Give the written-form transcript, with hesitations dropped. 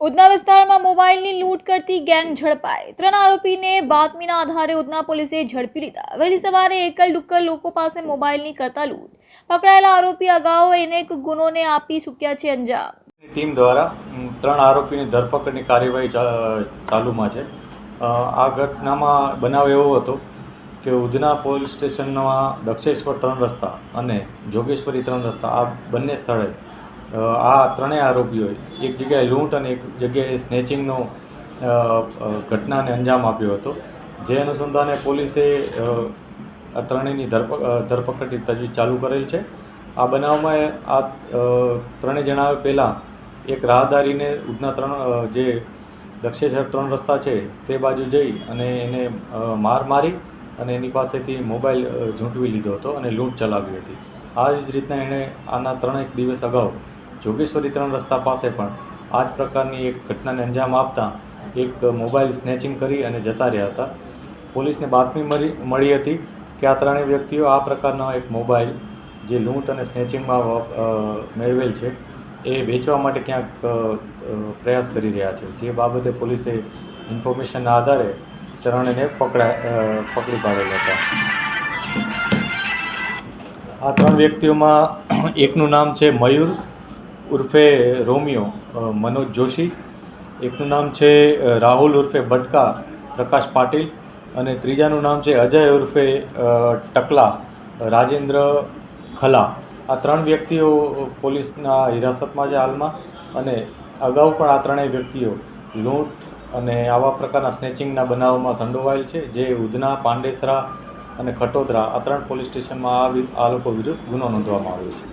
ઉધના વિસ્તારમાં મોબાઈલની લૂંટ કરતી ગેંગ ઝડપાઈ। 3 આરોપીને બાતમીના આધારે ઉધના પોલીસે ઝડપી લીધા। વહેલી સવારે એકલ દુક્કલ લોકો પાસે મોબાઈલની કરતા લૂંટ। પકડાયેલા આરોપી અગાઉ અનેક ગુનોને આપી ચૂક્યા છે અંજામ। ટીમ દ્વારા 3 આરોપીની ધરપકડની કાર્યવાહી ચાલુમાં છે। આ ઘટનામાં બનાવ એવો હતો કે ઉધના પોલીસ સ્ટેશનમાં દક્ષેશ્વર 3 રસ્તા અને જોગેશ્વરી 3 રસ્તા આ બંને સ્થળે આ ત્રણેય આરોપીઓએ એક જગ્યાએ લૂંટ અને એક જગ્યાએ સ્નેચિંગનો ઘટનાને અંજામ આપ્યો હતો। જે અનુસંધાને પોલીસે આ ત્રણેયની ધરપકડની તજવીજ ચાલુ કરેલ છે। આ બનાવમાં આ ત્રણેય જણાવે પહેલાં એક રાહદારીને ઉધના જે દક્ષેશ્વર 3 રસ્તા છે તે બાજુ જઈ અને એને માર મારી અને એની પાસેથી મોબાઈલ ઝૂંટવી લીધો હતો અને લૂંટ ચલાવી હતી। આ જ રીતના એણે આના 3 દિવસ અગાઉ જોગેશ્વરી 3 રસ્તા પાસે પણ આ જ પ્રકારની એક ઘટનાને અંજામ આપતા એક મોબાઈલ સ્નેચિંગ કરી અને જતા રહ્યા હતા। પોલીસને બાતમી મળી હતી કે આ ત્રણેય વ્યક્તિઓ આ પ્રકારનો એક મોબાઈલ જે લૂંટ અને સ્નેચિંગમાં મેળવેલ છે એ વેચવા માટે ક્યાંક પ્રયાસ કરી રહ્યા છે। જે બાબતે પોલીસે ઇન્ફોર્મેશનના આધારે ત્રણેયને પકડી પાડેલ હતા। આ 3 વ્યક્તિઓમાં એકનું નામ છે મયુર ઉર્ફે રોમિયો મનોજ જોશી, એકનું નામ છે રાહુલ ઉર્ફે બટકા પ્રકાશ પાટીલ અને ત્રીજાનું નામ છે અજય ઉર્ફે ટકલા રાજેન્દ્ર ખલા। આ 3 વ્યક્તિઓ પોલીસના હિરાસતમાં છે હાલમાં અને અગાઉ પણ આ ત્રણેય વ્યક્તિઓ લૂંટ અને આવા પ્રકારના સ્નેચિંગના બનાવોમાં સંડોવાયેલ છે। જે ઉધના, પાંડેસરા અને ખટોદરા આ 3 પોલીસ સ્ટેશનમાં આ લોકો વિરુદ્ધ ગુનો નોંધવામાં આવ્યો છે।